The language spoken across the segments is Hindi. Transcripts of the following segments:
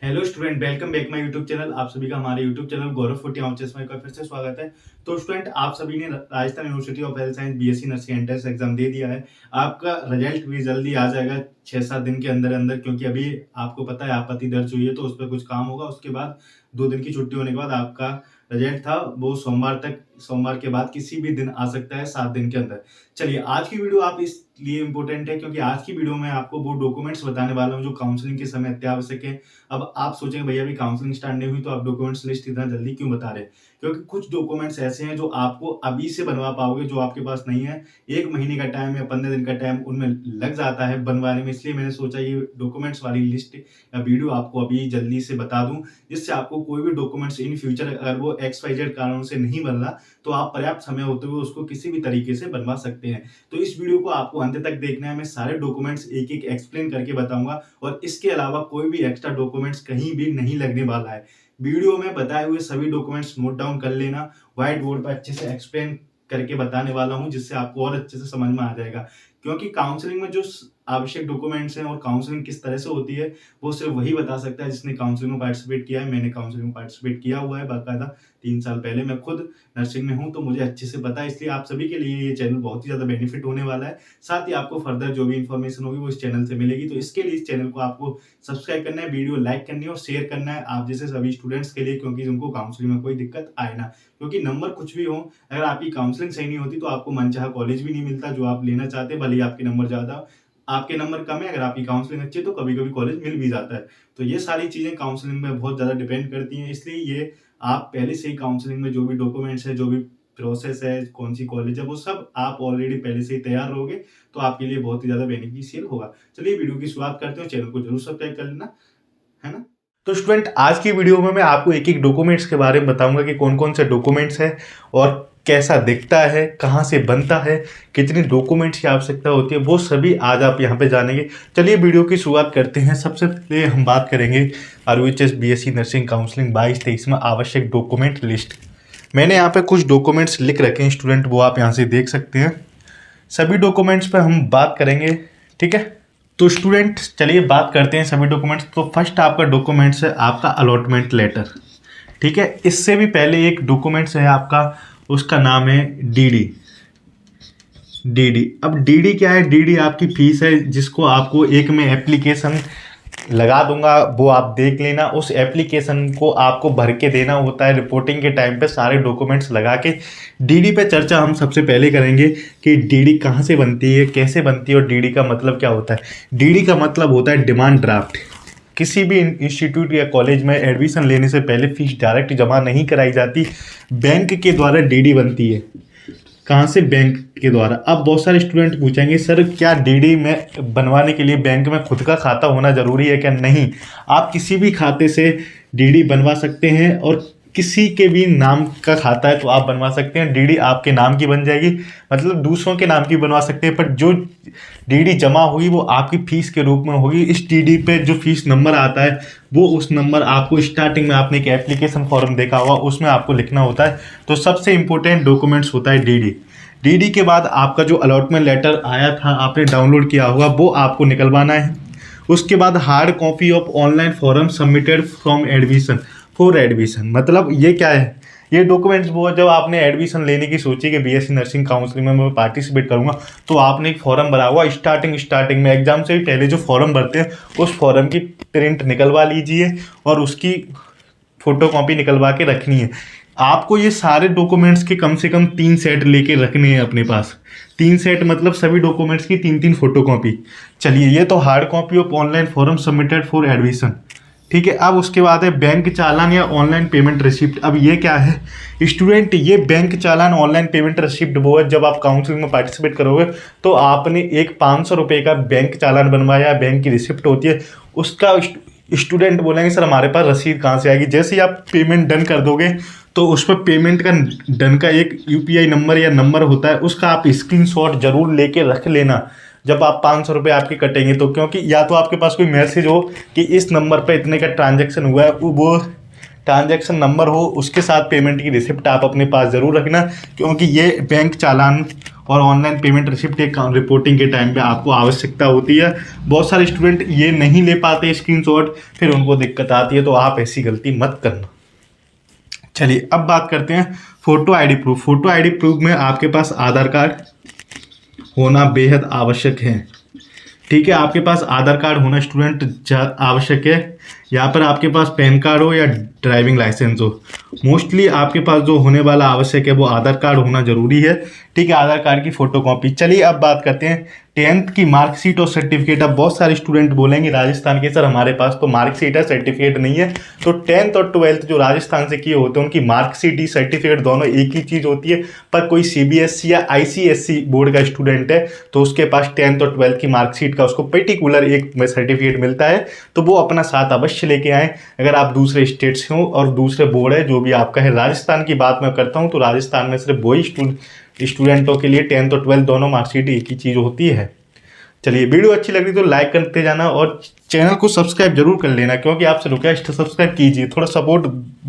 Hello student, welcome back my YouTube channel. आप सभी का हमारे यूट्यूब चैनल गौरव फुटिया ऑफिस में एक बार फिर से स्वागत है। तो स्टूडेंट, आप सभी ने Rajasthan university of health science BSc nursing entrance exam दे दिया है। आपका रिजल्ट भी जल्दी आ जाएगा 6-7 दिन के अंदर अंदर, क्योंकि अभी आपको पता है आपत्ति दर्ज हुई है तो उस पर कुछ काम होगा। उसके बाद 2 दिन की छुट्टी होने के बाद आपका रिजल्ट था वो सोमवार के बाद किसी भी दिन आ सकता है 7 दिन के अंदर। चलिए, आज की वीडियो आप इसलिए इम्पोर्टेंट है क्योंकि आज की वीडियो में आपको वो डॉक्यूमेंट्स बताने वाला हूँ जो काउंसलिंग के समय अत्यावश्यक है। अब आप सोचेंगे भैया अभी काउंसलिंग स्टार्ट नहीं हुई तो आप डॉक्यूमेंट्स लिस्ट इतना जल्दी क्यों बता रहे हैं? क्योंकि कुछ डॉक्यूमेंट्स ऐसे हैं जो आपको अभी से बनवा पाओगे जो आपके पास नहीं है। 1 महीने का टाइम या 15 दिन का टाइम उनमें लग जाता है बनवाने में, इसलिए मैंने सोचा ये डॉक्यूमेंट्स वाली लिस्ट या वीडियो आपको अभी जल्दी से बता दूं, जिससे आपको कोई भी डॉक्यूमेंट्स इन फ्यूचर अगर वो XYZ कारणों से नहीं बन रहा तो आप पर्याप्त समय होते हुए उसको किसी भी तरीके से बनवा सकते हैं। तो इस वीडियो को आपको अंत तक देखना है। मैं सारे डॉक्यूमेंट्स एक-एक एक्सप्लेन करके बताऊंगा और इसके अलावा कोई भी एक्स्ट्रा डॉक्यूमेंट्स कहीं भी नहीं लगने वाला है। वीडियो में बताए हुए सभी डॉक्यूमेंट्स नोट डाउन कर लेना। व्हाइट बोर्ड पर अच्छे से एक्सप्लेन करके बताने वाला हूं, जिससे आपको और अच्छे से समझ में आ जाएगा। क्योंकि काउंसलिंग में जो आवश्यक डॉक्यूमेंट्स हैं और काउंसलिंग किस तरह से होती है वो सिर्फ वही बता सकता है जिसने काउंसलिंग में पार्टिसिपेट किया है। मैंने काउंसलिंग में पार्टिसिपेट किया हुआ है बाकायदा 3 साल पहले। मैं खुद नर्सिंग में हूं तो मुझे अच्छे से पता है, इसलिए आप सभी के लिए ये चैनल बहुत ही ज्यादा बेनिफिट होने वाला है। साथ ही आपको फर्दर जो भी इन्फॉर्मेशन होगी वो इस चैनल से मिलेगी। तो इसके लिए इस चैनल को आपको सब्सक्राइब करना है, वीडियो लाइक करनी है और शेयर करना है आप जैसे सभी स्टूडेंट्स के लिए, क्योंकि उनको काउंसलिंग में कोई दिक्कत आए ना। क्योंकि नंबर कुछ भी हो, अगर आपकी काउंसलिंग सही नहीं होती तो आपको मनचाहा कॉलेज भी नहीं मिलता जो आप लेना चाहते, भले ही आपके नंबर ज्यादा आपके नंबर कम है। अगर आपकी काउंसलिंग अच्छी है तो कभी कभी कॉलेज मिल भी जाता है। तो ये सारी चीजें काउंसलिंग में बहुत ज्यादा डिपेंड करती हैं, इसलिए ये आप पहले से ही काउंसलिंग में जो भी डॉक्यूमेंट्स है, जो भी प्रोसेस है, कौन सी कॉलेज है, वो सब आप ऑलरेडी पहले से ही तैयार रहोगे तो आपके लिए बहुत ही ज्यादा बेनिफिशियल होगा। चलिए वीडियो की शुरुआत करते हैं। चैनल को जरूर सब्सक्राइब कर लेना, है ना। तो स्टूडेंट, आज की वीडियो में मैं आपको एक एक डॉक्यूमेंट्स के बारे में बताऊंगा कि कौन कौन से डॉक्यूमेंट्स हैं और कैसा दिखता है, कहाँ से बनता है, कितनी डॉक्यूमेंट्स की आवश्यकता होती है, वो सभी आज आप यहाँ पे जानेंगे। चलिए वीडियो की शुरुआत करते हैं। सबसे पहले हम बात करेंगे RVHS BSc नर्सिंग काउंसलिंग 22-23 में आवश्यक डॉक्यूमेंट लिस्ट। मैंने यहाँ पे कुछ डॉक्यूमेंट्स लिख रखे हैं स्टूडेंट, वो आप यहाँ से देख सकते हैं। सभी डॉक्यूमेंट्स पे हम बात करेंगे, ठीक है। तो स्टूडेंट चलिए बात करते हैं सभी डॉक्यूमेंट्स। तो फर्स्ट आपका डॉक्यूमेंट्स है आपका अलॉटमेंट लेटर, ठीक है। इससे भी पहले एक डॉक्यूमेंट्स है आपका, उसका नाम है डीडी। अब डीडी क्या है? डीडी आपकी फीस है जिसको आपको एक में एप्लीकेशन लगा दूंगा, वो आप देख लेना। उस एप्लीकेशन को आपको भर के देना होता है रिपोर्टिंग के टाइम पे, सारे डॉक्यूमेंट्स लगा के। डीडी पे चर्चा हम सबसे पहले करेंगे कि डीडी कहाँ से बनती है, कैसे बनती है और डीडी का मतलब क्या होता है। डीडी का मतलब होता है डिमांड ड्राफ्ट। किसी भी इंस्टीट्यूट या कॉलेज में एडमिशन लेने से पहले फीस डायरेक्ट जमा नहीं कराई जाती, बैंक के द्वारा डीडी बनती है। कहाँ से? बैंक के द्वारा। अब बहुत सारे स्टूडेंट पूछेंगे सर क्या डीडी में बनवाने के लिए बैंक में खुद का खाता होना ज़रूरी है क्या? नहीं, आप किसी भी खाते से डीडी बनवा सकते हैं और किसी के भी नाम का खाता है तो आप बनवा सकते हैं। डीडी आपके नाम की बन जाएगी, मतलब दूसरों के नाम की बनवा सकते हैं, पर जो डीडी जमा हुई वो आपकी फीस के रूप में होगी। इस डीडी पे जो फीस नंबर आता है वो उस नंबर आपको स्टार्टिंग में आपने एक एप्लीकेशन फॉर्म देखा होगा उसमें आपको लिखना होता है। तो सबसे इंपॉर्टेंट डॉक्यूमेंट्स होता है डीडी। डीडी के बाद आपका जो अलॉटमेंट लेटर आया था आपने डाउनलोड किया होगा वो आपको निकलवाना है। उसके बाद hard copy of online form submitted from admission for admission. मतलब ये क्या है? ये डॉक्यूमेंट्स वो जब आपने एडमिशन लेने की सोची कि बीएससी नर्सिंग काउंसलिंग में मैं पार्टिसिपेट करूंगा तो आपने एक फॉर्म भरा हुआ। स्टार्टिंग में एग्जाम से भी पहले जो फॉर्म भरते हैं उस फॉर्म की प्रिंट निकलवा लीजिए और उसकी फोटो कॉपी निकलवा के रखनी है। आपको ये सारे डॉक्यूमेंट्स के कम से कम 3 सेट लेके रखने हैं अपने पास। 3 सेट मतलब सभी डॉक्यूमेंट्स की 3-3 फोटो कॉपी। चलिए, ये तो hard copy of online form submitted for admission, ठीक है। अब उसके बाद है बैंक चालान या ऑनलाइन पेमेंट रिसिप्ट। अब ये क्या है स्टूडेंट? ये बैंक चालान ऑनलाइन पेमेंट रिसिप्ट वो है जब आप काउंसलिंग में पार्टिसिपेट करोगे तो आपने एक 500 रुपये का बैंक चालान बनवाया, बैंक की रिसिप्ट होती है उसका। स्टूडेंट बोलेंगे सर हमारे पास रसीद कहाँ से आएगी? जैसे ही आप पेमेंट डन कर दोगे तो उस पर पेमेंट का डन का एक यूपीआई नंबर या नंबर होता है, उसका आप स्क्रीनशॉट जरूर लेके रख लेना जब आप 500 रुपये आपके कटेंगे तो। क्योंकि या तो आपके पास कोई मैसेज हो कि इस नंबर पर इतने का ट्रांजैक्शन हुआ है, वो ट्रांजैक्शन नंबर हो, उसके साथ पेमेंट की रिसिप्ट आप अपने पास ज़रूर रखना, क्योंकि ये बैंक चालान और ऑनलाइन पेमेंट रिसिप्ट एक रिपोर्टिंग के टाइम पे आपको आवश्यकता होती है। बहुत सारे स्टूडेंट ये नहीं ले पाते स्क्रीनशॉट, फिर उनको दिक्कत आती है, तो आप ऐसी गलती मत करना। चलिए अब बात करते हैं photo ID proof. Photo ID proof में आपके पास आधार कार्ड होना बेहद आवश्यक है। ठीक है, आपके पास आधार कार्ड होना स्टूडेंट आवश्यक है। यहाँ पर आपके पास पैन कार्ड हो या ड्राइविंग लाइसेंस हो, मोस्टली आपके पास जो होने वाला आवश्यक है वो आधार कार्ड होना जरूरी है। ठीक है, आधार कार्ड की फोटोकॉपी। चलिए अब बात करते हैं 10th की मार्कशीट और सर्टिफिकेट। अब बहुत सारे स्टूडेंट बोलेंगे राजस्थान के, सर हमारे पास तो मार्कशीट है, सर्टिफिकेट नहीं है। तो 10th और 12th जो राजस्थान से किए होते हैं उनकी मार्कशीट ही सर्टिफिकेट दोनों एक ही चीज़ होती है। पर कोई CBSE या ICSE बोर्ड का स्टूडेंट है तो उसके पास 10th और 12th की मार्कशीट का उसको पर्टिकुलर एक सर्टिफिकेट मिलता है, तो वो अपना साथ अवश्य लेके आएँ। अगर आप दूसरे स्टेट से हो और दूसरे बोर्ड है जो भी आपका है, राजस्थान की बात मैं करता हूँ तो राजस्थान में सिर्फ वही स्टूडेंटों के लिए 10th और 12th दोनों मार्कशीट एक ही चीज़ होती है। चलिए, वीडियो अच्छी लग रही तो लाइक करते जाना और चैनल को सब्सक्राइब जरूर कर लेना, क्योंकि आपसे रिक्वेस्ट है सब्सक्राइब कीजिए, थोड़ा सपोर्ट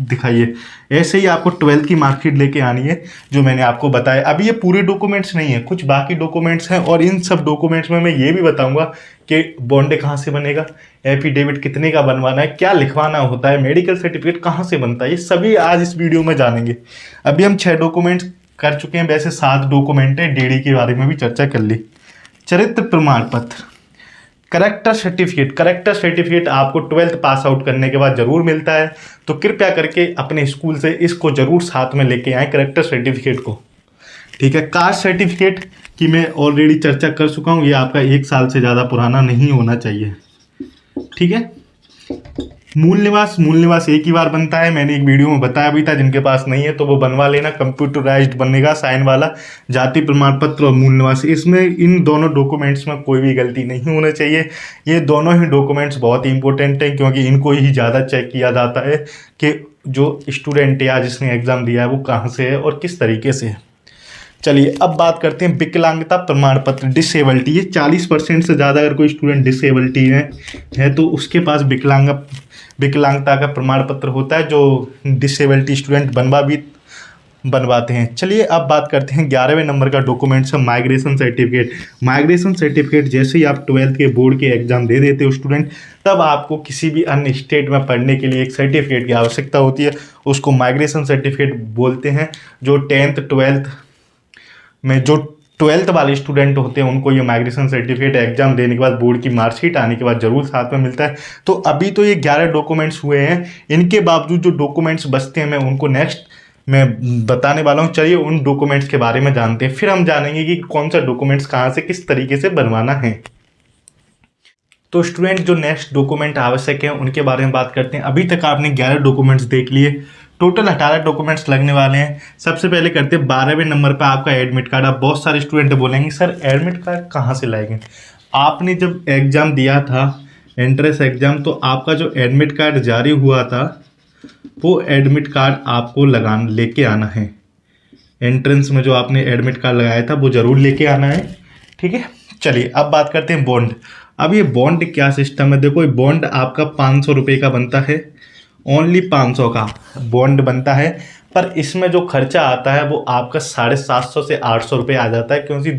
दिखाइए। ऐसे ही आपको 12th की मार्कशीट लेके आनी है जो मैंने आपको बताया। अभी ये पूरे डॉक्यूमेंट्स नहीं है, कुछ बाकी डॉक्यूमेंट्स हैं, और इन सब डॉक्यूमेंट्स में मैं ये भी बताऊंगा कि बॉन्ड कहाँ से बनेगा, एफिडेविट कितने का बनवाना है, क्या लिखवाना होता है, मेडिकल सर्टिफिकेट कहाँ से बनता है, ये सभी आज इस वीडियो में जानेंगे। अभी हम 6 डॉक्यूमेंट्स कर चुके हैं, वैसे 7 डॉक्यूमेंट है। DD के बारे में भी चर्चा कर ली। चरित्र प्रमाण पत्र, करेक्टर सर्टिफिकेट। करेक्टर सर्टिफिकेट आपको 12th पास आउट करने के बाद जरूर मिलता है, तो कृपया करके अपने स्कूल से इसको जरूर साथ में लेके आएँ, करेक्टर सर्टिफिकेट को। ठीक है, कास्ट सर्टिफिकेट की मैं ऑलरेडी चर्चा कर चुका हूँ, ये आपका 1 साल से ज़्यादा पुराना नहीं होना चाहिए। ठीक है, मूल निवास एक ही बार बनता है, मैंने एक वीडियो में बताया भी था, जिनके पास नहीं है तो वो बनवा लेना, कंप्यूटराइज्ड बनेगा साइन वाला। जाति प्रमाण पत्र और मूल निवास, इसमें इन दोनों डॉक्यूमेंट्स में कोई भी गलती नहीं होना चाहिए। ये दोनों ही डॉक्यूमेंट्स बहुत ही इंपॉर्टेंट हैं, क्योंकि इनको ही ज़्यादा चेक किया जाता है कि जो स्टूडेंट या जिसने एग्ज़ाम दिया है वो कहाँ से है और किस तरीके से है। चलिए अब बात करते हैं विकलांगता प्रमाण पत्र, डिसेबिलिटी। ये 40% से ज़्यादा अगर कोई स्टूडेंट डिसेबिलिटी है तो उसके पास विकलांगता का प्रमाण पत्र होता है, जो डिसेबिलिटी स्टूडेंट बनवाते हैं। चलिए अब बात करते हैं 11वें नंबर का डॉक्यूमेंट्स है माइग्रेशन सर्टिफिकेट। माइग्रेशन सर्टिफिकेट जैसे ही आप 12th के बोर्ड के एग्जाम दे देते हो स्टूडेंट, तब आपको किसी भी अन्य स्टेट में पढ़ने के लिए एक सर्टिफिकेट की आवश्यकता होती है, उसको माइग्रेशन सर्टिफिकेट बोलते हैं। जो 10th 12th में जो 12th वाले स्टूडेंट होते हैं उनको ये माइग्रेशन सर्टिफिकेट एग्जाम देने के बाद बोर्ड की मार्कशीट आने के बाद जरूर साथ में मिलता है। तो अभी तो ये 11 डॉक्यूमेंट्स हुए हैं, इनके बावजूद जो डॉक्यूमेंट्स बचते हैं मैं उनको नेक्स्ट में बताने वाला हूँ। चलिए उन डॉक्यूमेंट्स के बारे में जानते हैं, फिर हम जानेंगे कि कौन सा डॉक्यूमेंट्स कहाँ से किस तरीके से बनवाना है। तो स्टूडेंट जो नेक्स्ट डॉक्यूमेंट आवश्यक है उनके बारे में बात करते हैं। अभी तक आपने 11 डॉक्यूमेंट्स देख लिए, टोटल 18 डॉक्यूमेंट्स लगने वाले हैं। सबसे पहले करते हैं 12वें नंबर पर आपका एडमिट कार्ड। अब बहुत सारे स्टूडेंट बोलेंगे सर एडमिट कार्ड कहाँ से लाएंगे। आपने जब एग्ज़ाम दिया था एंट्रेंस एग्ज़ाम, तो आपका जो एडमिट कार्ड जारी हुआ था वो एडमिट कार्ड आपको लेके आना है। एंट्रेंस में जो आपने एडमिट कार्ड लगाया था वो ज़रूर लेके आना है। ठीक है, चलिए अब बात करते हैं बॉन्ड। अब ये बॉन्ड क्या सिस्टम है, देखो ये बॉन्ड आपका 500 रुपये का बनता है, ओनली 500 का बॉन्ड बनता है। पर इसमें जो खर्चा आता है वो आपका 750 से 800 रुपये आ जाता है, क्योंकि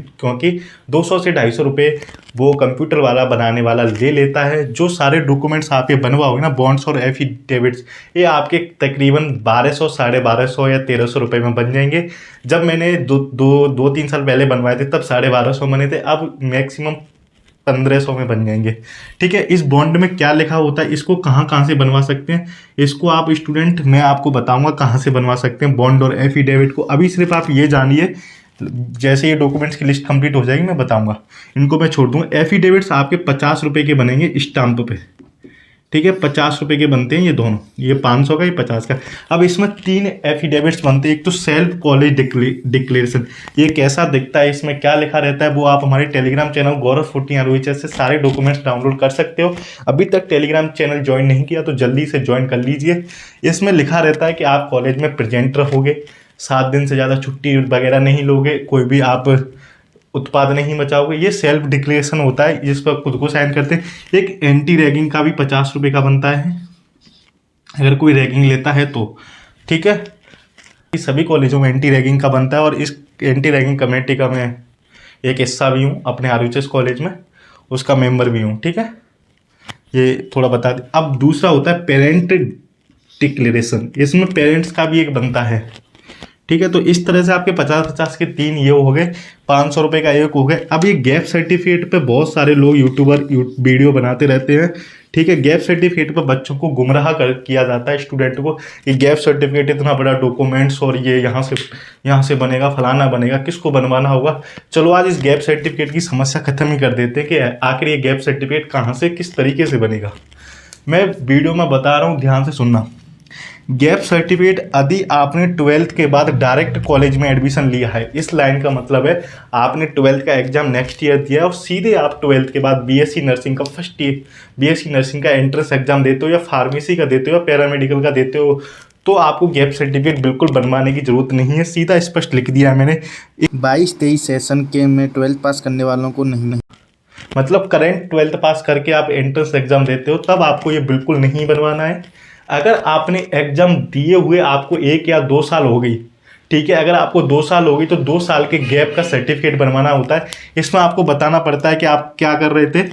200 से 250 रुपये वो कंप्यूटर वाला बनाने वाला ले लेता है। जो सारे डॉक्यूमेंट्स आप ये बनवाओगे ना, बॉन्ड्स और एफिडेविट्स, ये आपके तकरीबन 1200, 1250 या 1300 रुपये में बन जाएंगे। जब मैंने 2-3 साल पहले बनवाए थे तब 1250 बने थे, अब मैक्सिमम 1500 में बन जाएंगे। ठीक है, इस बॉन्ड में क्या लिखा होता है, इसको कहाँ से बनवा सकते हैं, इसको आप स्टूडेंट मैं आपको बताऊंगा कहाँ से बनवा सकते हैं बॉन्ड और एफिडेविट को। अभी सिर्फ आप ये जानिए, जैसे ये डॉक्यूमेंट्स की लिस्ट कंप्लीट हो जाएगी मैं बताऊंगा, इनको मैं छोड़ दूंगा। एफिडेविट्स आपके 50 रुपये के बनेंगे स्टाम्प पे। ठीक है, 50 रुपये के बनते हैं ये दोनों, ये 500 का, ये 50 का। अब इसमें 3 एफिडेविट्स बनते हैं। एक तो सेल्फ कॉलेज डिक्लेरेशन, ये कैसा दिखता है, इसमें क्या लिखा रहता है, वो आप हमारे टेलीग्राम चैनल गौरव फुटिया रोहिचर से सारे डॉक्यूमेंट्स डाउनलोड कर सकते हो। अभी तक टेलीग्राम चैनल ज्वाइन नहीं किया तो जल्दी से ज्वाइन कर लीजिए। इसमें लिखा रहता है कि आप कॉलेज में प्रेजेंट रहोगे, 7 दिन से ज़्यादा छुट्टी वगैरह नहीं लोगे, कोई भी आप उत्पाद नहीं मचाओगे। ये सेल्फ डिक्लेरेशन होता है जिस पर खुद को साइन करते हैं। एक एंटी रैगिंग का भी 50 रुपये का बनता है। अगर कोई रैगिंग लेता है तो। ठीक है, इस सभी कॉलेजों में एंटी रैगिंग का बनता है और इस एंटी रैगिंग कमेटी का मैं एक हिस्सा भी हूँ अपने आरयूएचएस कॉलेज में, उसका मेंबर भी हूँ। ठीक है, ये थोड़ा बता दें। अब दूसरा होता है पेरेंट डिक्लेरेशन, इसमें पेरेंट्स का भी एक बनता है। ठीक है, तो इस तरह से आपके 50-50 के 3 ये हो गए, 500 रुपये का एक हो गए। अब ये गैप सर्टिफिकेट पे बहुत सारे लोग यूट्यूबर वीडियो बनाते रहते हैं। ठीक है, गैप सर्टिफिकेट पर बच्चों को गुमराह किया जाता है, स्टूडेंट को, कि गैप सर्टिफिकेट इतना बड़ा डॉक्यूमेंट्स और ये यहाँ से बनेगा, फलाना बनेगा, किसको बनवाना होगा। चलो आज इस गैप सर्टिफिकेट की समस्या खत्म ही कर देते हैं कि आखिर ये गैप सर्टिफिकेट कहाँ से, किस तरीके से बनेगा। मैं वीडियो में बता रहा हूँ, ध्यान से सुनना। गैप सर्टिफिकेट यदि आपने 12th के बाद डायरेक्ट कॉलेज में एडमिशन लिया है, इस लाइन का मतलब है आपने 12th का एग्जाम नेक्स्ट ईयर दिया और सीधे आप 12th के बाद बीएससी नर्सिंग का फर्स्ट ईयर, बीएससी नर्सिंग का एंट्रेंस एग्जाम देते हो या फार्मेसी का देते हो या पैरामेडिकल का देते हो, तो आपको गैप सर्टिफिकेट बिल्कुल बनवाने की जरूरत नहीं है। सीधा स्पष्ट लिख दिया मैंने 22-23 सेशन के में 12th पास करने वालों को नहीं। मतलब करेंट 12th पास करके आप एंट्रेंस एग्जाम देते हो तब आपको ये बिल्कुल नहीं बनवाना है। अगर आपने एग्जाम दिए हुए आपको 1 या 2 साल हो गई, ठीक है, अगर आपको 2 साल हो गई तो 2 साल के गैप का सर्टिफिकेट बनवाना होता है। इसमें आपको बताना पड़ता है कि आप क्या कर रहे थे।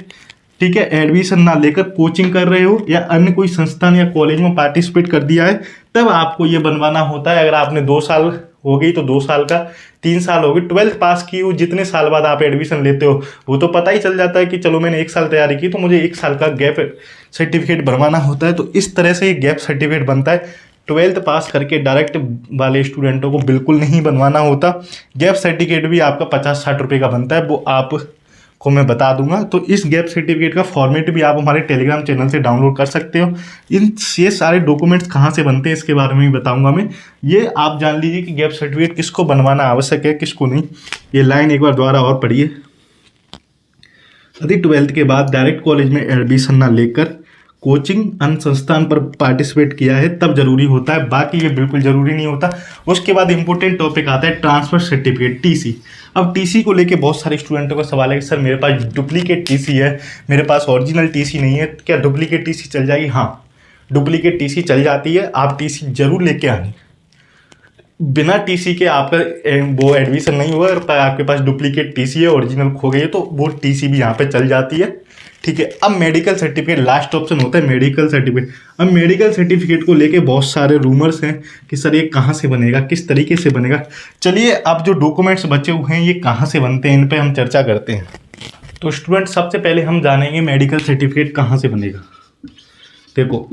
ठीक है, एडमिशन ना लेकर कोचिंग कर रहे हो या अन्य कोई संस्थान या कॉलेज में पार्टिसिपेट कर दिया है, तब आपको ये बनवाना होता है। अगर आपने 2 साल हो गई तो 2 साल का, 3 साल हो गई, 12th पास की हो, जितने साल बाद आप एडमिशन लेते हो वो तो पता ही चल जाता है कि चलो मैंने 1 साल तैयारी की तो मुझे 1 साल का गैप सर्टिफिकेट बनवाना होता है। तो इस तरह से ये गैप सर्टिफिकेट बनता है। 12th पास करके डायरेक्ट वाले स्टूडेंटों को बिल्कुल नहीं बनवाना होता। गैप सर्टिफिकेट भी आपका 50-60 रुपये का बनता है, वो आपको मैं बता दूंगा। तो इस गैप सर्टिफिकेट का फॉर्मेट भी आप हमारे टेलीग्राम चैनल से डाउनलोड कर सकते हो। ये सारे डॉक्यूमेंट्स कहाँ से बनते हैं इसके बारे में भी बताऊंगा मैं। ये आप जान लीजिए कि गैप सर्टिफिकेट किसको बनवाना आवश्यक है, किसको नहीं। ये लाइन एक बार दोबारा और पढ़िए। यदि 12th के बाद डायरेक्ट कॉलेज में एडमिशन ना लेकर कोचिंग अन्य संस्थान पर पार्टिसिपेट किया है तब जरूरी होता है, बाकी ये बिल्कुल जरूरी नहीं होता। उसके बाद इंपॉर्टेंट टॉपिक आता है ट्रांसफर सर्टिफिकेट, टीसी। अब टीसी को लेके बहुत सारे स्टूडेंटों का सवाल है कि सर मेरे पास डुप्लीकेट टीसी है, मेरे पास ओरिजिनल टीसी नहीं है, क्या डुप्लीकेट टीसी चल जाएगी? हाँ, डुप्लीकेट टीसी चल जाती है। आप टीसी जरूर लेके आनी। बिना टीसी के आपका वो एडमिशन नहीं हुआ और आपके पास डुप्लीकेट टीसी है, ओरिजिनल खो गई है, तो वो टीसी भी यहाँ पे चल जाती है। ठीक है, अब मेडिकल सर्टिफिकेट लास्ट ऑप्शन होता है, मेडिकल सर्टिफिकेट। अब मेडिकल सर्टिफिकेट को लेके बहुत सारे रूमर्स हैं कि सर ये कहाँ से बनेगा, किस तरीके से बनेगा। चलिए, अब जो डॉक्यूमेंट्स बचे हुए हैं ये कहाँ से बनते हैं, इन पर हम चर्चा करते हैं। तो स्टूडेंट, सबसे पहले हम जानेंगे मेडिकल सर्टिफिकेट कहाँ से बनेगा। देखो,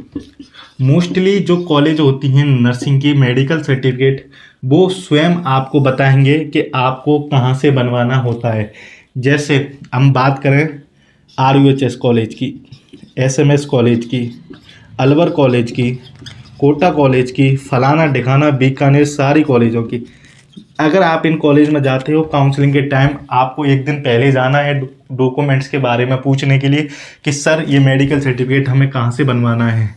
मोस्टली जो कॉलेज होती हैं नर्सिंग की, मेडिकल सर्टिफिकेट वो स्वयं आपको बताएंगे कि आपको कहाँ से बनवाना होता है। जैसे हम बात करें आरयूएचएस कॉलेज की, एसएमएस कॉलेज की, अलवर कॉलेज की, कोटा कॉलेज की, फलाना ढिकाना बीकानेर, सारी कॉलेजों की। अगर आप इन कॉलेज में जाते हो काउंसलिंग के टाइम, आपको एक दिन पहले जाना है डॉक्यूमेंट्स के बारे में पूछने के लिए कि सर ये मेडिकल सर्टिफिकेट हमें कहाँ से बनवाना है।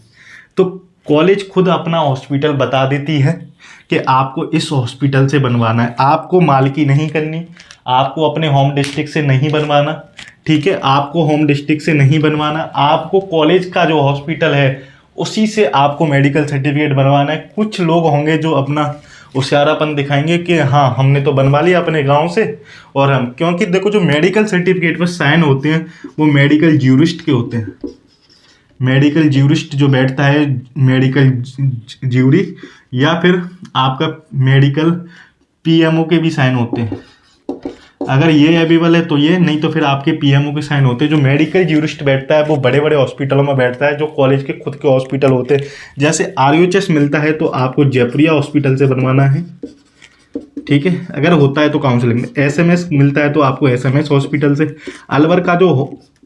तो कॉलेज खुद अपना हॉस्पिटल बता देती है कि आपको इस हॉस्पिटल से बनवाना है। आपको मालकी नहीं करनी, आपको अपने होम डिस्ट्रिक्ट से नहीं बनवाना। ठीक है, आपको होम डिस्ट्रिक्ट से नहीं बनवाना, आपको कॉलेज का जो हॉस्पिटल है उसी से आपको मेडिकल सर्टिफिकेट बनवाना है। कुछ लोग होंगे जो अपना होशियारापन दिखाएंगे कि हाँ हमने तो बनवा लिया अपने गांव से, और हम, क्योंकि देखो जो मेडिकल सर्टिफिकेट पर साइन होते हैं वो मेडिकल ज्यूरिस्ट के होते हैं। मेडिकल ज्यूरिस्ट जो बैठता है, मेडिकल ज्यूरी, या फिर आपका मेडिकल पीएमओ के भी साइन होते हैं। अगर ये अवेलेबल है तो ये, नहीं तो फिर आपके पीएमओ के साइन होते हैं। जो मेडिकल ज्यूरिस्ट बैठता है वो बड़े बड़े हॉस्पिटलों में बैठता है, जो कॉलेज के खुद के हॉस्पिटल होते हैं। जैसे आरयूएचएस मिलता है तो आपको जयपुरिया हॉस्पिटल से बनवाना है। ठीक है, अगर होता है तो काउंसलिंग में। एसएमएस मिलता है तो आपको एसएमएस हॉस्पिटल से। अलवर का जो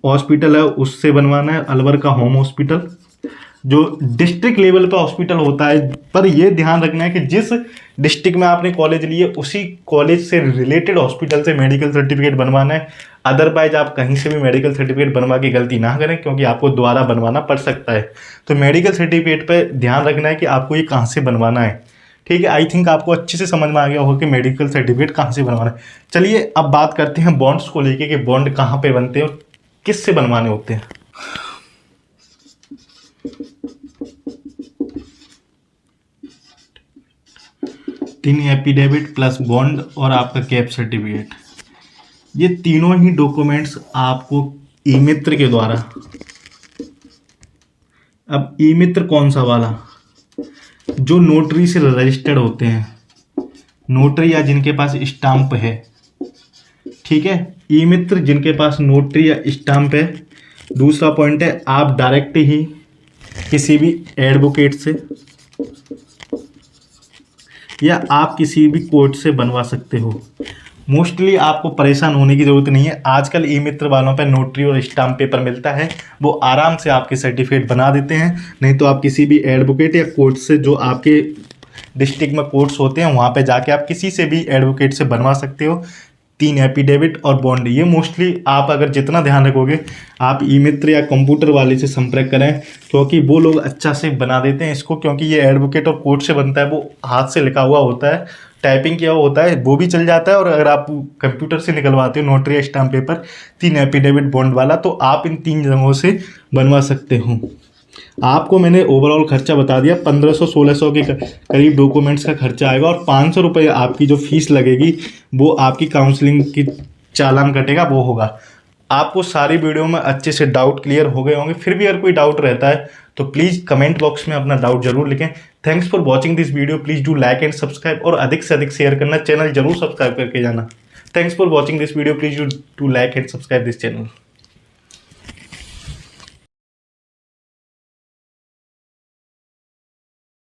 हॉस्पिटल है उससे बनवाना है, अलवर का होम हॉस्पिटल। जो डिस्ट्रिक्ट लेवल पर हॉस्पिटल होता है, पर यह ध्यान रखना है कि जिस डिस्ट्रिक्ट में आपने कॉलेज लिए उसी कॉलेज से रिलेटेड हॉस्पिटल से मेडिकल सर्टिफिकेट बनवाना है। अदरवाइज आप कहीं से भी मेडिकल सर्टिफिकेट बनवा के गलती ना करें, क्योंकि आपको दोबारा बनवाना पड़ सकता है। तो मेडिकल सर्टिफिकेट पर ध्यान रखना है कि आपको ये कहाँ से बनवाना है। ठीक है, आई थिंक आपको अच्छे से समझ में आ गया होगा कि मेडिकल सर्टिफिकेट कहाँ से बनवाना है। चलिए अब बात करते हैं बॉन्ड्स को लेके कि बॉन्ड कहाँ पे बनते हैं और किससे बनवाने होते हैं। 3 एफिडेविट प्लस बॉन्ड और आपका कैप सर्टिफिकेट, ये तीनों ही डॉक्यूमेंट्स आपको ई मित्र के द्वारा, अब ई मित्र कौन सा वाला, जो नोटरी से रजिस्टर्ड होते हैं, नोटरी या जिनके पास स्टाम्प है, ठीक है, ई मित्र जिनके पास नोटरी या स्टाम्प है। दूसरा पॉइंट है आप डायरेक्ट ही किसी भी एडवोकेट से या आप किसी भी कोर्ट से बनवा सकते हो। मोस्टली आपको परेशान होने की ज़रूरत नहीं है, आजकल ई मित्र वालों पर नोटरी और स्टाम्प पेपर मिलता है, वो आराम से आपके सर्टिफिकेट बना देते हैं। नहीं तो आप किसी भी एडवोकेट या कोर्ट से, जो आपके डिस्ट्रिक्ट में कोर्ट्स होते हैं, वहाँ पे जाके आप किसी से भी एडवोकेट से बनवा सकते हो। 3 एफिडेविट और बॉन्ड, ये मोस्टली आप अगर जितना ध्यान रखोगे, आप ई मित्र या कंप्यूटर वाले से संपर्क करें, क्योंकि वो लोग अच्छा से बना देते हैं इसको। क्योंकि ये एडवोकेट और कोर्ट से बनता है, वो हाथ से लिखा हुआ होता है, टाइपिंग किया हुआ होता है, वो भी चल जाता है। और अगर आप कंप्यूटर से निकलवाते हो नोटरी या स्टाम्प पेपर 3 एफिडेविट बॉन्ड वाला, तो आप इन 3 जगहों से बनवा सकते हो। आपको मैंने ओवरऑल खर्चा बता दिया, 1500-1600 के करीब डॉक्यूमेंट्स का खर्चा आएगा, और 500 रुपये आपकी जो फीस लगेगी वो आपकी काउंसलिंग की चालान कटेगा, वो होगा। आपको सारी वीडियो में अच्छे से डाउट क्लियर हो गए होंगे। फिर भी अगर कोई डाउट रहता है तो प्लीज़ कमेंट बॉक्स में अपना डाउट जरूर लिखें। Thanks for watching this video, please do like and subscribe, और अधिक से अधिक शेयर करना, चैनल जरूर सब्सक्राइब करके जाना। Thanks for watching this video, please do like and subscribe this channel.